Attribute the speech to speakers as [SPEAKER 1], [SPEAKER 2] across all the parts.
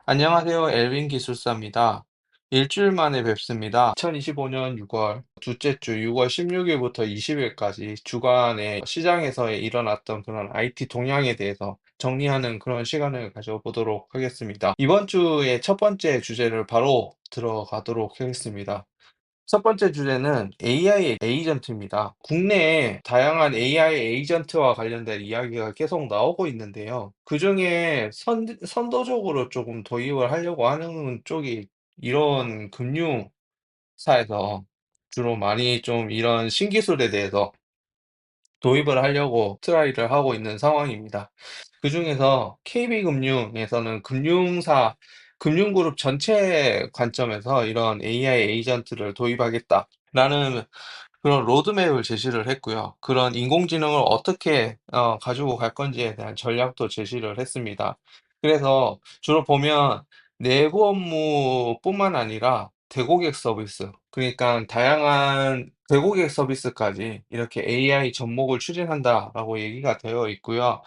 [SPEAKER 1] 안녕하세요. 엘빈 기술사입니다. 일주일 만에 뵙습니다. 2025년 6월 둘째 주 6월 16일부터 20일까지 주간에 시장에서 일어났던 그런 IT 동향에 대해서 정리하는 그런 시간을 가져보도록 하겠습니다. 이번 주의 첫 번째 주제를 바로 들어가도록 하겠습니다. 첫 번째 주제는 AI 에이전트입니다. 국내에 다양한 AI 에이전트와 관련된 이야기가 계속 나오고 있는데요. 그중에 선도적으로 조금 도입을 하려고 하는 쪽이 이런 금융사에서 주로 많이 좀 이런 신기술에 대해서 도입을 하려고 트라이를 하고 있는 상황입니다. 그중에서 KB금융에서는 금융그룹 전체 관점에서 이런 AI 에이전트를 도입하겠다라는 그런 로드맵을 제시를 했고요. 그런 인공지능을 어떻게 가지고 갈 건지에 대한 전략도 제시를 했습니다. 그래서 주로 보면 내부 업무뿐만 아니라 대고객 서비스, 그러니까 다양한 대고객 서비스까지 이렇게 AI 접목을 추진한다라고 얘기가 되어 있고요.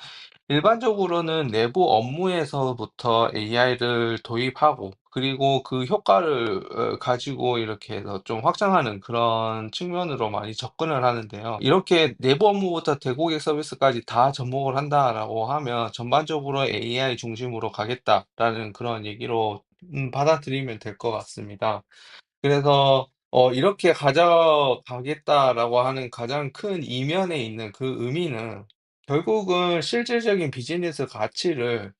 [SPEAKER 1] 일반적으로는 내부 업무에서부터 AI를 도입하고 그리고 그 효과를 가지고 이렇게 해서 좀 확장하는 그런 측면으로 많이 접근을 하는데요. 이렇게 내부 업무부터 대고객 서비스까지 다 접목을 한다라고 하면 전반적으로 AI 중심으로 가겠다라는 그런 얘기로 받아들이면 될 것 같습니다. 그래서 이렇게 가져가겠다라고 하는 가장 큰 이면에 있는 그 의미는 결국은 실질적인 비즈니스 가치를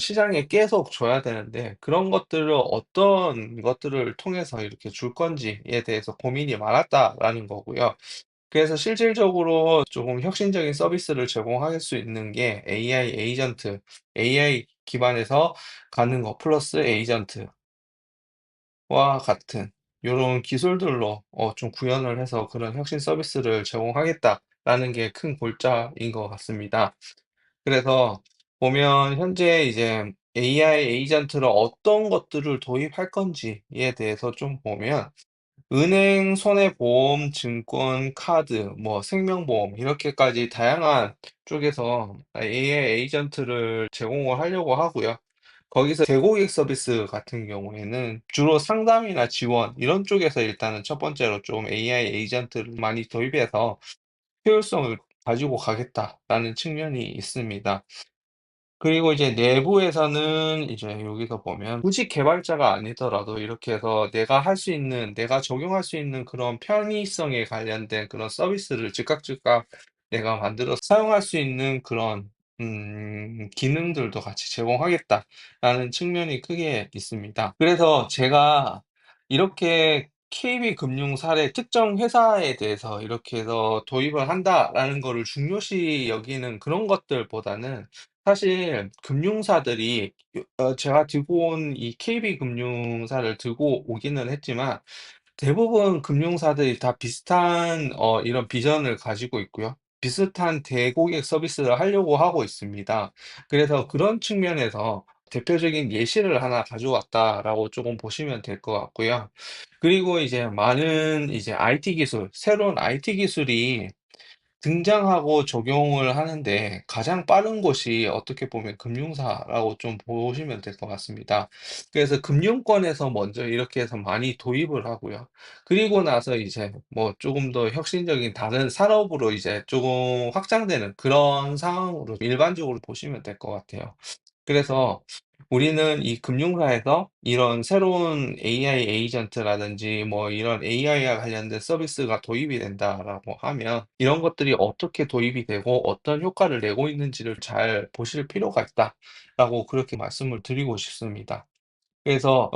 [SPEAKER 1] 시장에 계속 줘야 되는데 그런 것들을 어떤 것들을 통해서 이렇게 줄 건지에 대해서 고민이 많았다라는 거고요. 그래서 실질적으로 조금 혁신적인 서비스를 제공할 수 있는 게 AI 에이전트, AI 기반에서 가는 거 플러스 에이전트 와 같은 요런 기술들로 좀 구현을 해서 그런 혁신 서비스를 제공하겠다라는 게 큰 골자인 것 같습니다. 그래서 보면 현재 이제 AI 에이전트를 어떤 것들을 도입할 건지에 대해서 좀 보면 은행, 손해보험, 증권, 카드, 뭐 생명보험 이렇게까지 다양한 쪽에서 AI 에이전트를 제공을 하려고 하고요. 거기서 재고객 서비스 같은 경우에는 주로 상담이나 지원 이런 쪽에서 일단은 첫 번째로 좀 AI 에이전트를 많이 도입해서 효율성을 가지고 가겠다라는 측면이 있습니다. 그리고 이제 내부에서는 이제 여기서 보면 굳이 개발자가 아니더라도 이렇게 해서 내가 적용할 수 있는 그런 편의성에 관련된 그런 서비스를 즉각 내가 만들어서 사용할 수 있는 그런 기능들도 같이 제공하겠다라는 측면이 크게 있습니다. 그래서 제가 이렇게 KB금융 사례 특정 회사에 대해서 이렇게 해서 도입을 한다라는 거를 중요시 여기는 그런 것들보다는 사실 금융사들이 제가 들고 온 이 KB금융사를 들고 오기는 했지만 대부분 금융사들이 다 비슷한 이런 비전을 가지고 있고요. 비슷한 대고객 서비스를 하려고 하고 있습니다. 그래서 그런 측면에서 대표적인 예시를 하나 가져왔다라고 조금 보시면 될 것 같고요. 그리고 이제 많은 이제 IT 기술, 새로운 IT 기술이 등장하고 적용을 하는데 가장 빠른 곳이 어떻게 보면 금융사라고 좀 보시면 될 것 같습니다. 그래서 금융권에서 먼저 이렇게 해서 많이 도입을 하고요. 그리고 나서 이제 뭐 조금 더 혁신적인 다른 산업으로 이제 조금 확장되는 그런 상황으로 일반적으로 보시면 될 것 같아요. 그래서 우리는 이 금융사에서 이런 새로운 AI 에이전트라든지 뭐 이런 AI와 관련된 서비스가 도입이 된다라고 하면 이런 것들이 어떻게 도입이 되고 어떤 효과를 내고 있는지를 잘 보실 필요가 있다라고 그렇게 말씀을 드리고 싶습니다. 그래서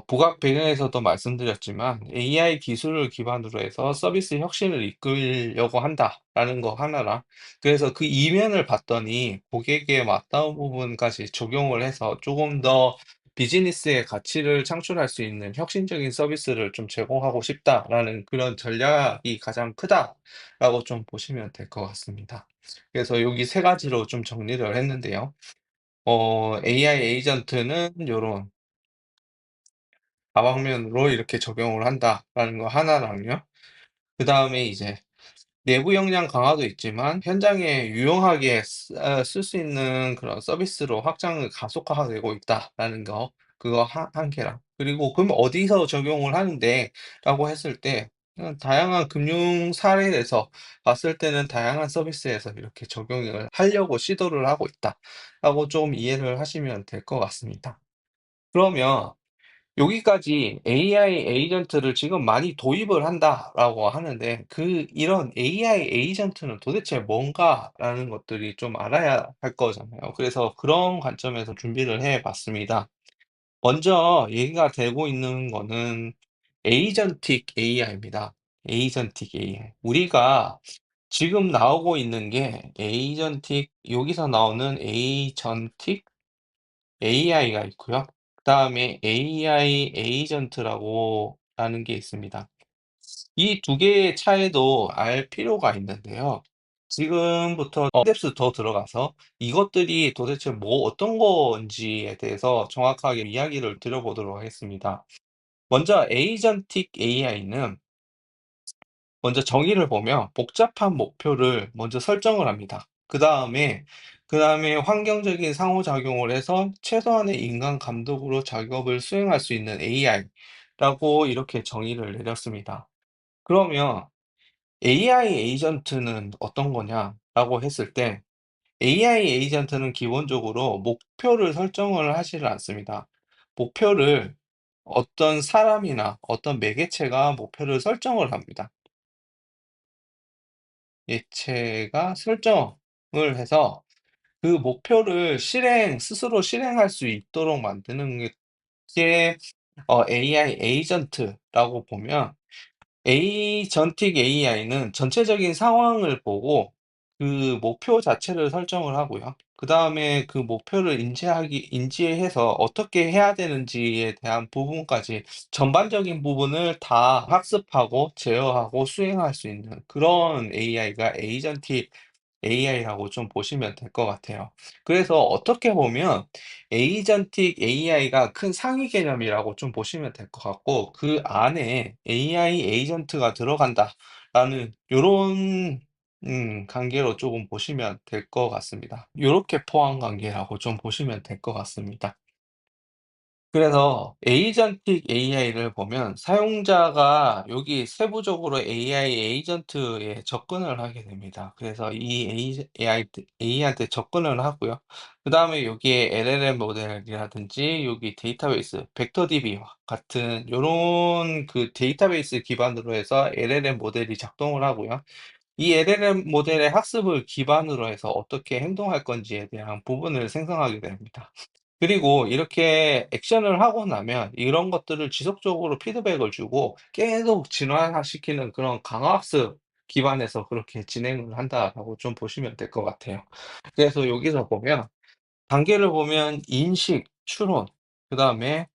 [SPEAKER 1] 부각 배경에서도 말씀드렸지만 AI 기술을 기반으로 해서 서비스 혁신을 이끌려고 한다라는 거 하나랑 그래서 그 이면을 봤더니 고객에 맞닿은 부분까지 적용을 해서 조금 더 비즈니스의 가치를 창출할 수 있는 혁신적인 서비스를 좀 제공하고 싶다라는 그런 전략이 가장 크다라고 좀 보시면 될 것 같습니다. 그래서 여기 세 가지로 좀 정리를 했는데요. AI 에이전트는 요런 다방면으로 이렇게 적용을 한다라는 거 하나랑요. 그다음에 이제 내부 역량 강화도 있지만 현장에 유용하게 쓸 수 있는 그런 서비스로 확장을 가속화되고 있다라는 거, 그거 한 개랑, 그리고 "그럼 어디서 적용을 하는데?"라고 했을 때 다양한 금융 사례에서 봤을 때는 다양한 서비스에서 이렇게 적용을 하려고 시도를 하고 있다라고 좀 이해를 하시면 될 것 같습니다. 그러면 여기까지 AI 에이전트를 지금 많이 도입을 한다라고 하는데, 이런 AI 에이전트는 도대체 뭔가라는 것들이 좀 알아야 할 거잖아요. 그래서 그런 관점에서 준비를 해 봤습니다. 먼저 얘기가 되고 있는 거는 에이전틱 AI입니다. 에이전틱 AI. 우리가 지금 나오고 있는 게 에이전틱, 여기서 나오는 에이전틱 AI가 있고요. 그다음에 AI 에이전트라고 라는 게 있습니다. 이 두 개의 차이도 알 필요가 있는데요. 지금부터 스텝스 더 들어가서 이것들이 도대체 어떤 건지에 대해서 정확하게 이야기를 드려보도록 하겠습니다. 먼저 에이전틱 AI는, 먼저 정의를 보면 복잡한 목표를 먼저 설정을 합니다. 그다음에 환경적인 상호작용을 해서 최소한의 인간 감독으로 작업을 수행할 수 있는 AI라고 이렇게 정의를 내렸습니다. 그러면 AI 에이전트는 어떤 거냐라고 했을 때, AI 에이전트는 기본적으로 목표를 설정을 하지를 않습니다. 목표를 어떤 사람이나 어떤 매개체가 목표를 설정을 합니다. 예체가 설정을 해서 그 목표를 스스로 실행할 수 있도록 만드는 게 AI 에이전트라고 보면, 에이전틱 AI는 전체적인 상황을 보고 그 목표 자체를 설정을 하고요. 그다음에 그 목표를 인지해서 어떻게 해야 되는지에 대한 부분까지, 전반적인 부분을 다 학습하고 제어하고 수행할 수 있는 그런 AI가 에이전틱 AI라고 좀 보시면 될 것 같아요. 그래서 어떻게 보면 에이전틱 AI가 큰 상위 개념이라고 좀 보시면 될 것 같고, 그 안에 AI 에이전트가 들어간다라는 요런 관계로 조금 보시면 될 것 같습니다. 요렇게 포함 관계라고 좀 보시면 될 것 같습니다. 그래서 에이전틱 AI를 보면 사용자가 여기 세부적으로 AI 에이전트에 접근을 하게 됩니다. 그래서 이 AI한테 접근을 하고요. 그다음에 여기에 LLM 모델이라든지 여기 데이터베이스, 벡터DB와 같은 요런 그 데이터베이스 기반으로 해서 LLM 모델이 작동을 하고요. 이 LLM 모델의 학습을 기반으로 해서 어떻게 행동할 건지에 대한 부분을 생성하게 됩니다. 그리고 이렇게 액션을 하고 나면 이런 것들을 지속적으로 피드백을 주고 계속 진화시키는 그런 강화학습 기반에서 그렇게 진행을 한다라고 좀 보시면 될 것 같아요. 그래서 여기서 보면 단계를 보면 인식, 추론, 그다음에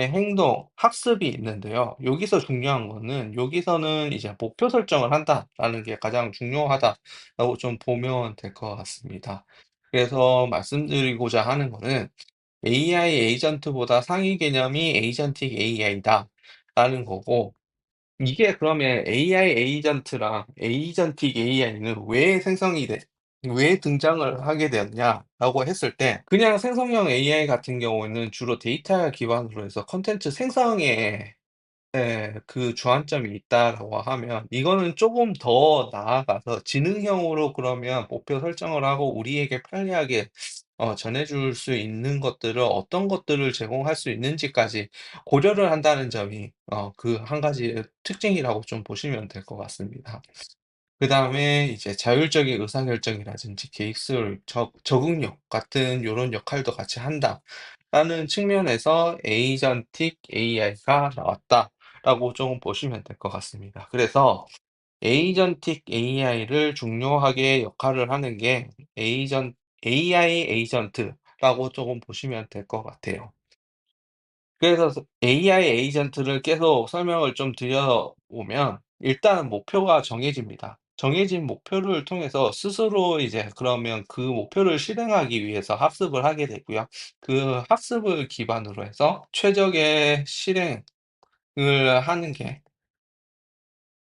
[SPEAKER 1] 행동, 학습이 있는데요. 여기서 중요한 거는, 여기서는 이제 '목표 설정을 한다.'라는 게 가장 중요하다라고 좀 보면 될 것 같습니다. 그래서 말씀드리고자 하는 거는 AI 에이전트보다 상위 개념이 에이전틱 AI다라는 거고, 이게 그러면 AI 에이전트랑 에이전틱 AI는 왜 등장을 하게 되었냐라고 했을 때, 그냥 생성형 AI 같은 경우에는 주로 데이터 기반으로 해서 콘텐츠 생성에 그 주안점이 있다라고 하면, 이거는 조금 더 나아가서 지능형으로 그러면 목표 설정을 하고 우리에게 편리하게 전해 줄 수 있는 것들을, 어떤 것들을 제공할 수 있는지까지 고려를 한다는 점이 그 한 가지의 특징이라고 좀 보시면 될 것 같습니다. 그다음에 이제 자율적인 의사결정이라든지 계획술, 적응력 같은 요런 역할도 같이 한다라는 측면에서 에이전틱 AI가 나왔다라고 좀 보시면 될 것 같습니다. 그래서 에이전틱 AI를 중요하게 역할을 하는 게 AI 에이전트라고 조금 보시면 될 것 같아요. 그래서 AI 에이전트를 계속 설명을 좀 드려 보면, 일단 목표가 정해집니다. 정해진 목표를 통해서 스스로 이제 그러면 그 목표를 실행하기 위해서 학습을 하게 되고요. 그 학습을 기반으로 해서 최적의 실행을 하는 게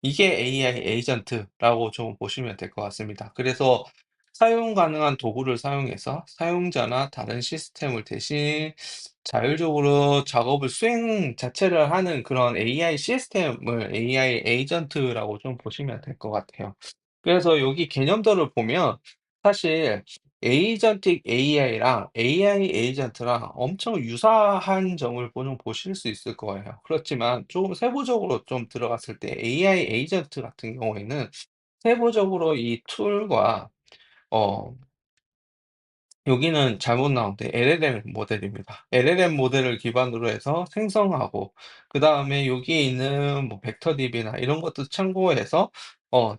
[SPEAKER 1] 이게 AI 에이전트라고 좀 보시면 될 것 같습니다. 그래서 사용 가능한 도구를 사용해서 사용자나 다른 시스템을 대신 자율적으로 작업을 수행 자체를 하는 그런 AI 시스템을 AI 에이전트라고 좀 보시면 될 것 같아요. 그래서 여기 개념들을 보면 사실 에이전틱 AI랑 AI 에이전트랑 엄청 유사한 점을 좀 보실 수 있을 거예요. 그렇지만 조금 세부적으로 좀 들어갔을 때 AI 에이전트 같은 경우에는 세부적으로 이 툴과 어 여기는 잘못 나온데 LLM 모델입니다. LLM 모델을 기반으로 해서 생성하고 그다음에 여기에 있는 뭐 벡터DB나 이런 것도 참고해서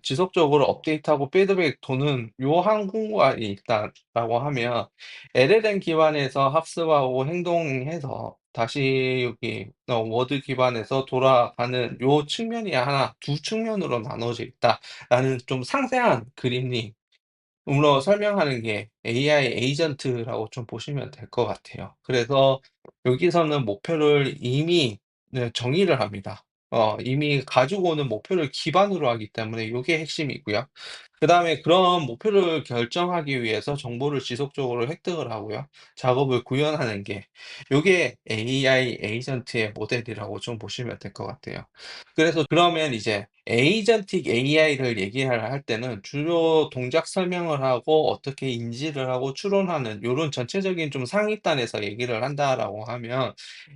[SPEAKER 1] 지속적으로 업데이트하고 피드백 도는 요 한 공간이 있다라고 하면 LLM 기반에서 학습하고 행동해서 다시 여기 워드 기반에서 돌아가는 요 측면이 하나 두 측면으로 나눠져 있다라는 좀 상세한 그림이 으로 설명하는 게 AI 에이전트라고 좀 보시면 될 것 같아요. 그래서 여기서는 목표를 이미 네 정의를 합니다. 이미 가지고 오는 목표를 기반으로 하기 때문에 요게 핵심이고요. 그다음에 그런 목표를 결정하기 위해서 정보를 지속적으로 획득을 하고요. 작업을 구현하는 게 요게 AI 에이전트의 모델이라고 좀 보시면 될 것 같아요. 그래서 그러면 이제 에이전틱 AI를 얘기를 할 때는 주요 동작 설명을 하고 어떻게 인지를 하고 추론하는 요런 전체적인 좀 상위단에서 얘기를 한다라고 하면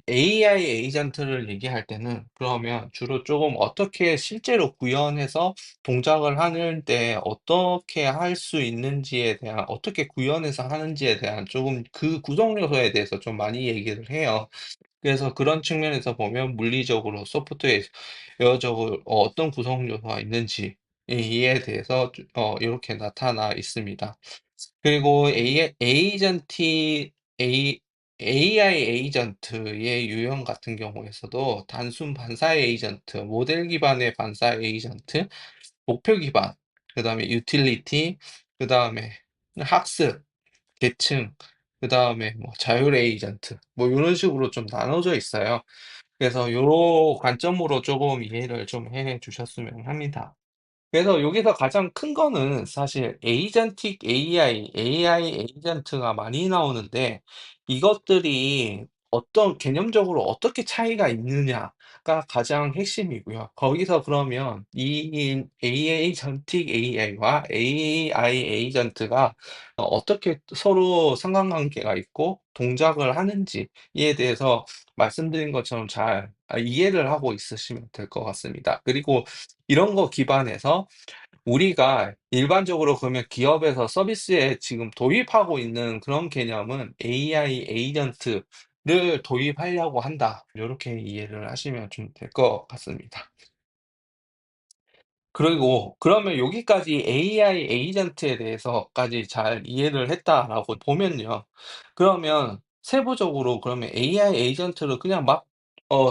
[SPEAKER 1] AI 에이전트를 얘기할 때는 그러면 주로 쪼금 어떻게 실제로 구현해서 동작을 하는데 어떻게 할 수 있는지에 대한 어떻게 구현해서 하는지에 대한 조금 그 구성 요소에 대해서 좀 많이 얘기를 해요. 그래서 그런 측면에서 보면 물리적으로 소프트웨어적으로 어떤 구성 요소가 있는지 이에 대해서 요렇게 나타나 있습니다. 그리고 AI 에이전트의 유형 같은 경우에서도 단순 반사 에이전트, 모델 기반의 반사 에이전트, 목표 기반, 그다음에 유틸리티, 그다음에 학습, 계층, 그다음에 뭐 자율 에이전트 뭐 요런 식으로 좀 나눠져 있어요. 그래서 요런 관점으로 쪼금 이해를 좀 해 주셨으면 합니다. 그래서 여기서 가장 큰 거는 사실 에이전틱 AI 에이전트가 많이 나오는데 이것들이 어떤 개념적으로 어떻게 차이가 있느냐가 가장 핵심이고요. 거기서 그러면 이 에이전틱 AI와 AI 에이전트가 어떻게 서로 상관관계가 있고 동작을 하는지에 대해서 말씀드린 것처럼 잘 이해를 하고 있으시면 될 것 같습니다. 그리고 이런 거 기반해서 우리가 일반적으로 그러면 기업에서 서비스에 지금 도입하고 있는 그런 개념은 AI 에이전트를 도입하려고 한다. 요렇게 이해를 하시면 좀 될 것 같습니다. 그리고 그러면 여기까지 AI 에이전트에 대해서까지 잘 이해를 했다라고 보면요. 그러면 세부적으로 그러면 AI 에이전트를 그냥 막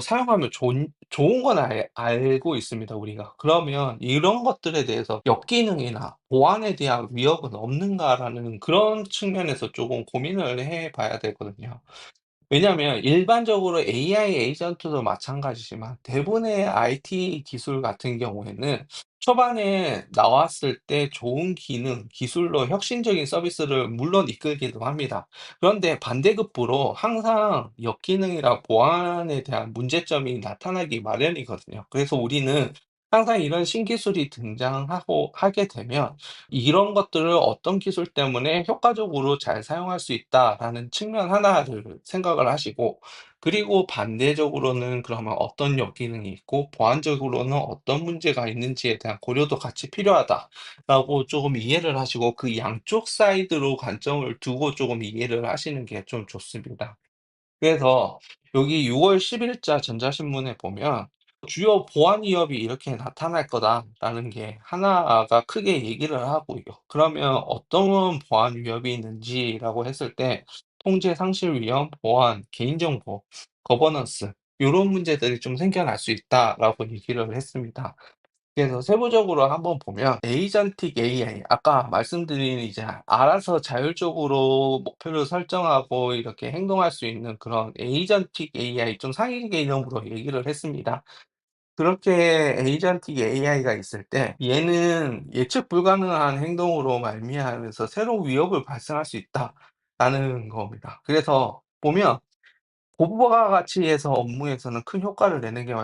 [SPEAKER 1] 사용하면 좋은 건 알고 있습니다, 우리가. 그러면 이런 것들에 대해서 역기능이나 보안에 대한 위협은 없는가라는 그런 측면에서 쪼금 고민을 해 봐야 되거든요. 왜냐하면 일반적으로 AI 에이전트도 마찬가지지만 대부분의 IT 기술 같은 경우에는 초반에 나왔을 때 좋은 기능, 기술로 혁신적인 서비스를 물론 이끌기도 합니다. 그런데 반대급부로 항상 역기능이나 보안에 대한 문제점이 나타나기 마련이거든요. 그래서 우리는 항상 이런 신기술이 등장하고 하게 되면 이런 것들을 어떤 기술 때문에 효과적으로 잘 사용할 수 있다라는 측면 하나를 생각을 하시고 그리고 반대적으로는 그러면 어떤 역기능이 있고 보안적으로는 어떤 문제가 있는지에 대한 고려도 같이 필요하다라고 조금 이해를 하시고 그 양쪽 사이드로 관점을 두고 조금 이해를 하시는 게 좀 좋습니다. 그래서 여기 6월 10일자 전자신문에 보면 "주요 보안 위협이 이렇게 나타날 거다."라는 게 하나가 크게 얘기를 하고 그러면 어떤 보안 위협이 있는지라고 했을 때 통제 상실 위험, 보안, 개인정보, 거버넌스 요런 문제들이 좀 생겨날 수 있다라고 얘기를 했습니다. 그래서 세부적으로 한번 보면 에이전틱 AI 아까 말씀드린 이제 알아서 자율적으로 목표를 설정하고 이렇게 행동할 수 있는 그런 에이전틱 AI 좀 상위 개념으로 얘기를 했습니다. 그렇게 에이전틱 AI가 있을 때 얘는 예측 불가능한 행동으로 말미암아서 새로운 위협을 발생할 수 있다라는 겁니다. 그래서 보면 고부가 가치에서 업무에서는 큰 효과를 내는 게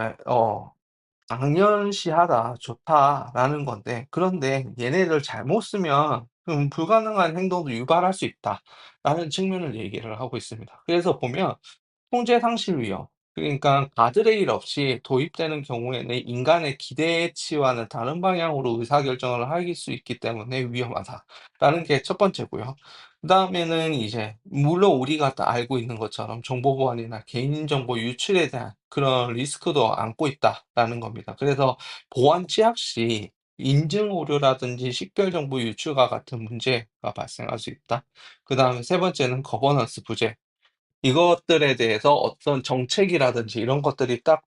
[SPEAKER 1] 당연시하다, 좋다라는 건데, 그런데 얘네를 잘못 쓰면 불가능한 행동도 유발할 수 있다라는 측면을 얘기를 하고 있습니다. 그래서 보면 통제 상실 위험, 그러니까 가드레일 없이 도입되는 경우에는 인간의 기대치와는 다른 방향으로 의사결정을 할 수 있기 때문에 위험하다라는 게 첫 번째고요. 그다음에는 이제 물론 우리가 다 알고 있는 것처럼 정보 보안이나 개인정보 유출에 대한 그런 리스크도 안고 있다라는 겁니다. 그래서 보안 취약 시 인증 오류라든지 식별 정보 유출과 같은 문제가 발생할 수 있다. 그다음에 세 번째는 거버넌스 부재. 이것들에 대해서 어떤 정책이라든지 이런 것들이 딱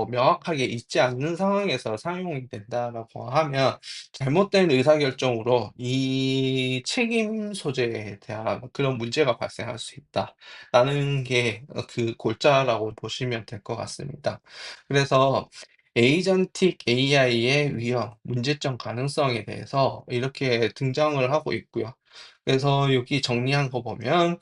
[SPEAKER 1] 명확하게 있지 않는 상황에서 사용이 된다라고 하면 잘못된 의사결정으로 이 책임 소재에 대한 그런 문제가 발생할 수 있다라는 게 그 골자라고 보시면 될 것 같습니다. 그래서 에이전틱 AI의 위험, 문제점 가능성에 대해서 이렇게 등장을 하고 있고요. 그래서 여기 정리한 거 보면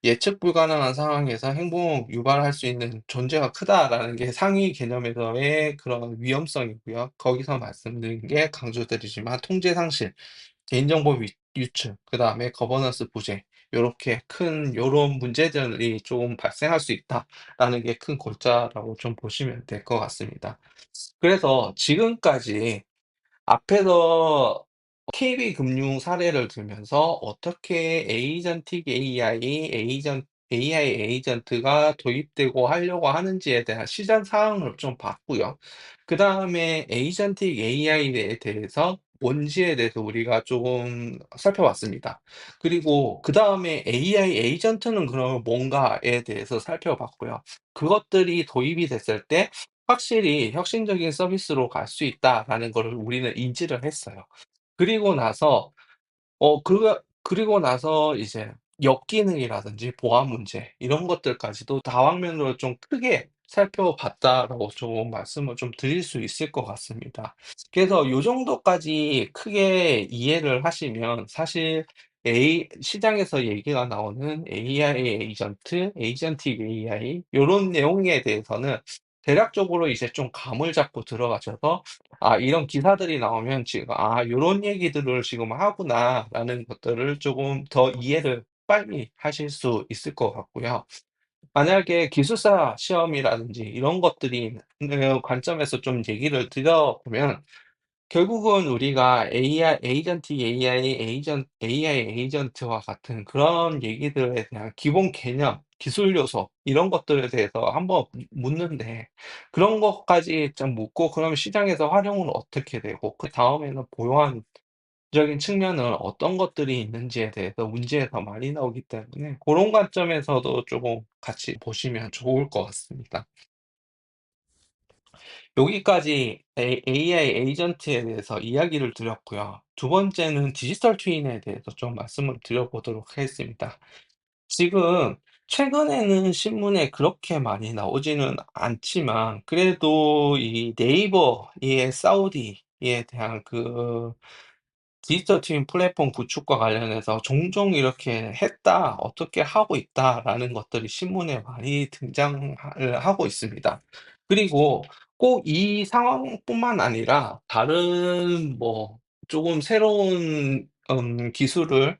[SPEAKER 1] 예측 불가능한 상황에서 행동 유발할 수 있는 존재가 크다라는 게 상위 개념에서의 그런 위험성이고요. 거기서 말씀드린 게 강조드리지만 통제 상실, 개인정보 유출, 그다음에 거버넌스 부재, 요렇게 큰 요런 문제들이 좀 발생할 수 있다라는 게 큰 골자라고 좀 보시면 될 것 같습니다. 그래서 지금까지 앞에서 KB금융 사례를 들면서 어떻게 에이전틱 AI 에이전트가 도입되고 하려고 하는지에 대한 시장 상황을 좀 봤고요. 그다음에 에이전틱 AI에 대해서 뭔지에 대해서 우리가 조금 살펴봤습니다. 그리고 그다음에 AI 에이전트는 그러면 뭔가에 대해서 살펴봤고요. 그것들이 도입이 됐을 때 확실히 혁신적인 서비스로 갈 수 있다라는 거를 우리는 인지를 했어요. 그리고 나서 그리고 나서 이제 역기능이라든지 보안 문제 이런 것들까지도 다방면으로 좀 크게 살펴봤다라고 좀 말씀을 좀 드릴 수 있을 것 같습니다. 그래서 요 정도까지 크게 이해를 하시면 사실 시장에서 얘기가 나오는 AI 에이전트, 에이전틱 AI 요런 내용에 대해서는 대략적으로 이제 좀 감을 잡고 들어가셔서 이런 기사들이 나오면 지금 '요런 얘기들을 지금 하구나.'라는 것들을 조금 더 이해를 빨리 하실 수 있을 것 같고요. 만약에 기술사 시험이라든지 이런 것들이 관점에서 좀 얘기를 드려 보면 결국은 우리가 AI 에이전트와 같은 그런 얘기들에 대한 기본 개념, 기술 요소 이런 것들에 대해서 한번 묻는데 그런 것까지 좀 묻고 그럼 시장에서 활용은 어떻게 되고 그다음에는 보완적인 측면은 어떤 것들이 있는지에 대해서 문제가 많이 나오기 때문에 고런 관점에서도 쪼금 같이 보시면 좋을 것 같습니다. 여기까지 AI 에이전트에 대해서 이야기를 드렸고요. 두 번째는 디지털 트윈에 대해서 좀 말씀을 드려보도록 하겠습니다. 지금 최근에는 신문에 그렇게 많이 나오지는 않지만 그래도 이 네이버의 사우디에 대한 그 디지털 트윈 플랫폼 구축과 관련해서 종종 이렇게 했다, 어떻게 하고 있다라는 것들이 신문에 많이 등장을 하고 있습니다. 그리고 꼭 이 상황뿐만 아니라 다른 뭐 조금 새로운 기술을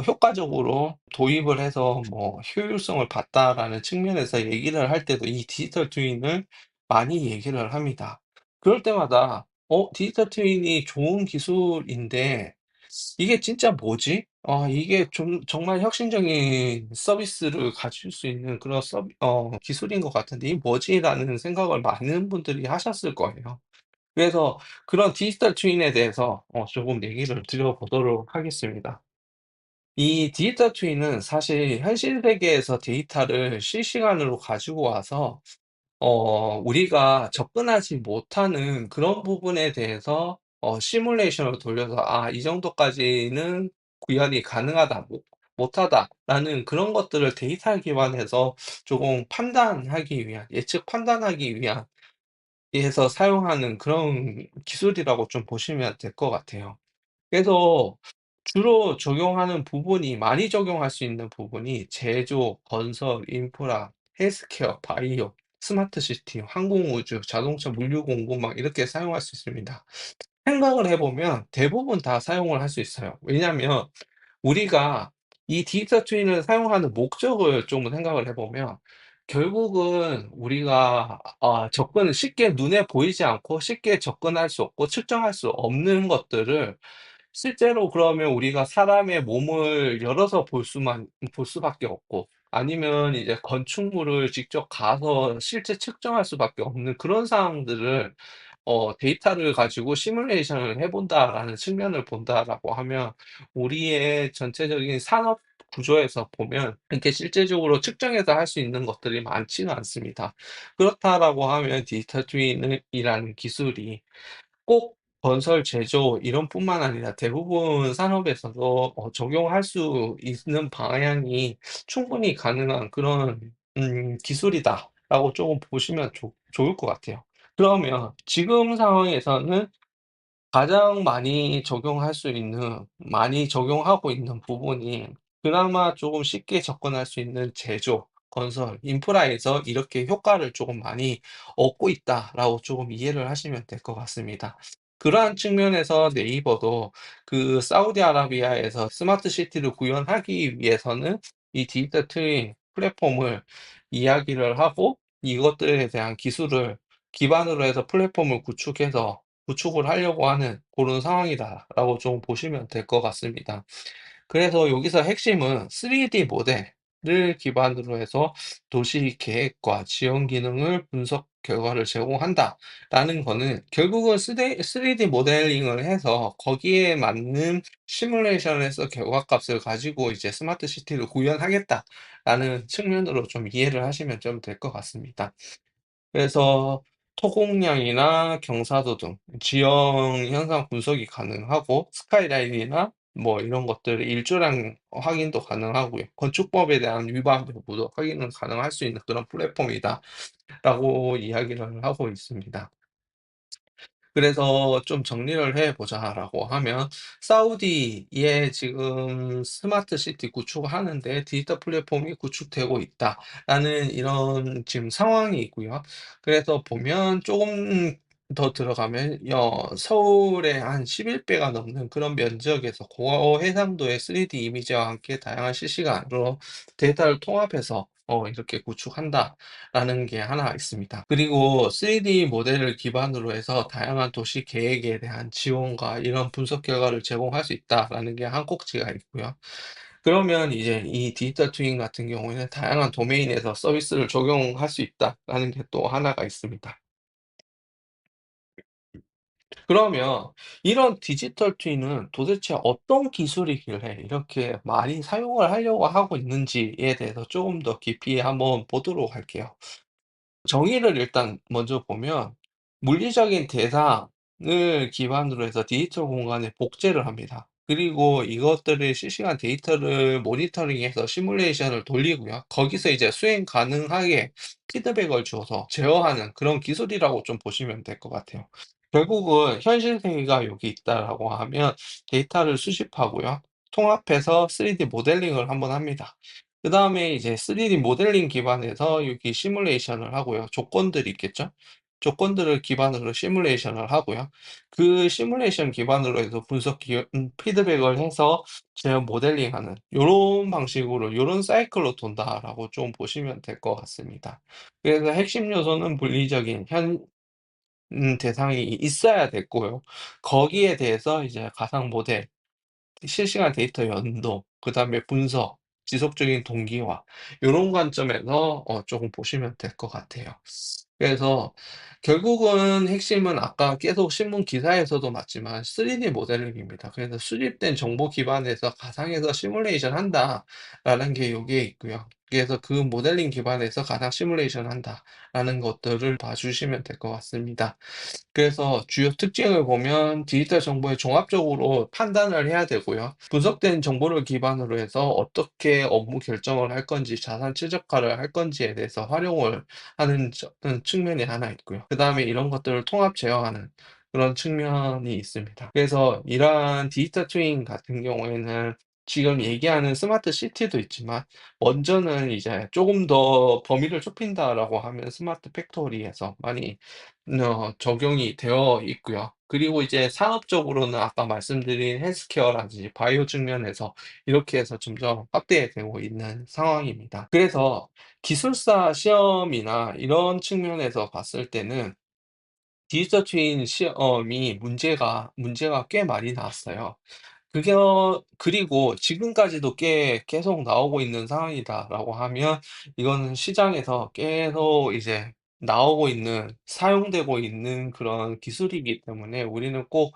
[SPEAKER 1] 효과적으로 도입을 해서 뭐 효율성을 봤다라는 측면에서 얘기를 할 때도 이 디지털 트윈을 많이 얘기를 합니다. 그럴 때마다 디지털 트윈이 좋은 기술인데 이게 진짜 뭐지? 이게 좀 정말 혁신적인 서비스를 가질 수 있는 그런 기술인 것 같은데 '이게 뭐지?'라는 생각을 많은 분들이 하셨을 거예요. 그래서 그런 디지털 트윈에 대해서 조금 얘기를 드려 보도록 하겠습니다. 이 디지털 트윈은 사실 현실 세계에서 데이터를 실시간으로 가지고 와서 우리가 접근하지 못하는 그런 부분에 대해서 시뮬레이션을 돌려서 '아 이 정도까지는 구현이 가능하다. 못하다.'라는 그런 것들을 데이터 기반에서 조금 판단하기 위한 예측 판단하기 위한 에서 사용하는 그런 기술이라고 좀 보시면 될 것 같아요. 그래서 주로 적용하는 부분이 많이 적용할 수 있는 부분이 제조, 건설, 인프라, 헬스케어, 바이오, 스마트 시티, 항공우주, 자동차 물류 공급 막 이렇게 사용할 수 있습니다. 생각을 해 보면 대부분 다 사용을 할 수 있어요. 왜냐하면 우리가 이 디지털 트윈을 사용하는 목적을 좀 생각을 해 보면 결국은 우리가 접근을 쉽게 눈에 보이지 않고 쉽게 접근할 수 없고 측정할 수 없는 것들을 실제로 그러면 우리가 사람의 몸을 열어서 볼 수밖에 없고, 아니면 이제 건축물을 직접 가서 실제 측정할 수밖에 없는 그런 상황들을 데이터를 가지고 시뮬레이션을 해 본다라는 측면을 본다라고 하면 우리의 전체적인 산업 구조에서 보면 이렇게 실제적으로 측정해서 할 수 있는 것들이 많지는 않습니다. 그렇다라고 하면 디지털 트윈 이라는 기술이 꼭 건설, 제조 이런 뿐만 아니라 대부분 산업에서도 적용할 수 있는 방향이 충분히 가능한 그런 '기술이다.'라고 쪼금 보시면 좋을 것 같아요. 그러면 지금 상황에서는 가장 많이 적용하고 있는 부분이 그나마 조금 쉽게 접근할 수 있는 제조, 건설, 인프라에서 이렇게 효과를 조금 많이 얻고 있다라고 조금 이해를 하시면 될 것 같습니다. 그러한 측면에서 네이버도 그 사우디아라비아에서 스마트 시티를 구현하기 위해서는 이 디지털 트윈 플랫폼을 이야기를 하고 이것들에 대한 기술을 기반으로 해서 플랫폼을 구축을 하려고 하는 고런 상황이다라고 좀 보시면 될 것 같습니다. 그래서 여기서 핵심은 3D 모델을 기반으로 해서 도시 계획과 지형 기능을 분석 결과를 제공한다라는 거는 결국은 3D 모델링을 해서 거기에 맞는 시뮬레이션을 해서 결과값을 가지고 이제 '스마트 시티를 구현하겠다.'라는 측면으로 좀 이해를 하시면 좀 될 것 같습니다. 그래서 토공량이나 경사도 등 지형 현상 분석이 가능하고 스카이라인이나 뭐 이런 것들의 일조량 확인도 가능하고요. 건축법에 대한 위반 여부도 확인은 가능할 수 있는 그런 플랫폼이다라고 이야기를 하고 있습니다. 그래서 좀 정리를 해 보자라고 하면 사우디에 지금 스마트 시티 구축하는데 디지털 플랫폼이 구축되고 있다라는 이런 지금 상황이 있고요. 그래서 보면 조금 더 들어가면 서울의 한 11배가 넘는 그런 면적에서 고해상도의 3D 이미지와 함께 다양한 실시간으로 데이터를 통합해서 이렇게 구축한다라는 게 하나 있습니다. 그리고 3D 모델을 기반으로 해서 다양한 도시 계획에 대한 지원과 이런 분석 결과를 제공할 수 있다라는 게 한 꼭지가 있고요. 그러면 이제 이 디지털 트윈 같은 경우에는 다양한 도메인에서 서비스를 적용할 수 있다라는 게 또 하나가 있습니다. 그러면 이런 디지털 트윈은 도대체 어떤 기술이길래 이렇게 많이 사용을 하려고 하고 있는지에 대해서 조금 더 깊이 한번 보도록 할게요. 정의를 일단 먼저 보면 물리적인 대상을 기반으로 해서 디지털 공간에 복제를 합니다. 그리고 이것들을 실시간 데이터를 모니터링해서 시뮬레이션을 돌리고요. 거기서 이제 수행 가능하게 피드백을 줘서 제어하는 그런 기술이라고 좀 보시면 될 것 같아요. 결국은 현실 세계가 여기 있다라고 하면 데이터를 수집하고요. 통합해서 3D 모델링을 한번 합니다. 그다음에 이제 3D 모델링 기반에서 여기 시뮬레이션을 하고요. 조건들이 있겠죠? 조건들을 기반으로 시뮬레이션을 하고요. 그 시뮬레이션 기반으로 해서 피드백을 해서 제어 모델링하는 요런 방식으로 요런 사이클로 돈다라고 좀 보시면 될 것 같습니다. 그래서 핵심 요소는 물리적인 대상이 있어야 됐고요. 거기에 대해서 이제 가상 모델 실시간 데이터 연도, 그다음에 분석, 지속적인 동기화 요런 관점에서 쪼금 보시면 될 것 같아요. 그래서 결국은 핵심은 아까 계속 신문 기사에서도 봤지만 3D 모델링입니다. 그래서 수집된 정보 기반에서 가상에서 시뮬레이션 한다라는 게 여기에 있고요. 그래서 그 모델링 기반에서 가상 시뮬레이션 한다라는 것들을 봐 주시면 될 것 같습니다. 그래서 주요 특징을 보면 디지털 정보에 종합적으로 판단을 해야 되고요. 분석된 정보를 기반으로 해서 어떻게 업무 결정을 할 건지 자산 최적화를 할 건지에 대해서 활용을 하는 측면이 하나 있고요. 그다음에 이런 것들을 통합 제어하는 그런 측면이 있습니다. 그래서 이러한 디지털 트윈 같은 경우에는 지금 얘기하는 스마트 시티도 있지만 먼저는 이제 조금 더 범위를 좁힌다라고 하면 스마트 팩토리에서 많이 적용이 되어 있고요. 그리고 이제 산업적으로는 아까 말씀드린 헬스케어라든지 바이오 측면에서 이렇게 해서 점점 확대되고 있는 상황입니다. 그래서 기술사 시험이나 이런 측면에서 봤을 때는 디지털 트윈 시험이 문제가 꽤 많이 나왔어요. 그리고 지금까지도 계속 나오고 있는 상황이다라고 하면 이거는 시장에서 계속 이제 나오고 있는 사용되고 있는 그런 기술이기 때문에 우리는 꼭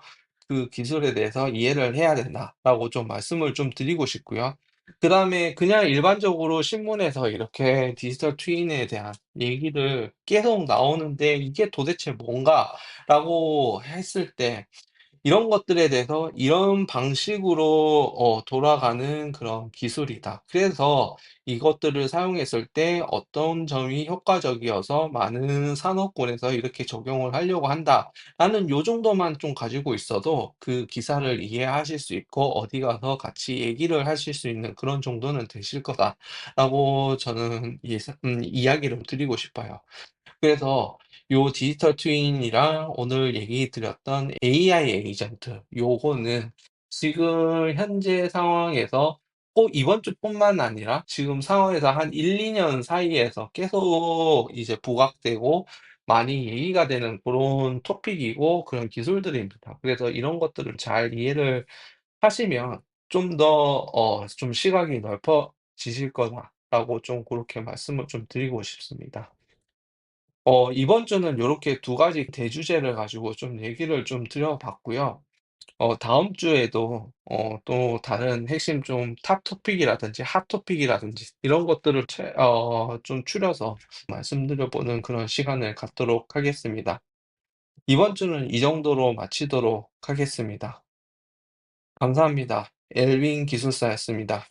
[SPEAKER 1] 그 기술에 대해서 이해를 해야 된다라고 좀 말씀을 좀 드리고 싶고요. 그다음에 그냥 일반적으로 신문에서 이렇게 디지털 트윈에 대한 얘기를 계속 나오는데 '이게 도대체 뭔가?'라고 했을 때 이런 것들에 대해서 이런 방식으로 돌아가는 그런 기술이다. 그래서 이것들을 사용했을 때 어떤 점이 효과적이어서 많은 산업군에서 이렇게 적용을 하려고 한다라는 요 정도만 좀 가지고 있어도 그 기사를 이해하실 수 있고 어디 가서 같이 얘기를 하실 수 있는 그런 정도는 되실 거다라고 저는 이야기를 드리고 싶어요. 그래서 요 디지털 트윈이랑 오늘 얘기 드렸던 AI 에이전트 요거는 지금 현재 상황에서 꼭 이번 주뿐만 아니라 지금 상황에서 한 1-2년 사이에서 계속 이제 부각되고 많이 얘기가 되는 고런 토픽이고 그런 기술들입니다. 그래서 이런 것들을 잘 이해를 하시면 좀 더 좀 시각이 넓어지실 거다라고 좀 고렇게 말씀을 좀 드리고 싶습니다. 이번 주는 요렇게 두 가지 대주제를 가지고 좀 얘기를 좀 드려 봤고요. 다음 주에도 또 다른 핵심 좀 탑 토픽이라든지 핫 토픽이라든지 이런 것들을 좀 추려서 말씀드려 보는 그런 시간을 갖도록 하겠습니다. 이번 주는 이 정도로 마치도록 하겠습니다. 감사합니다. 엘윈 기술사였습니다.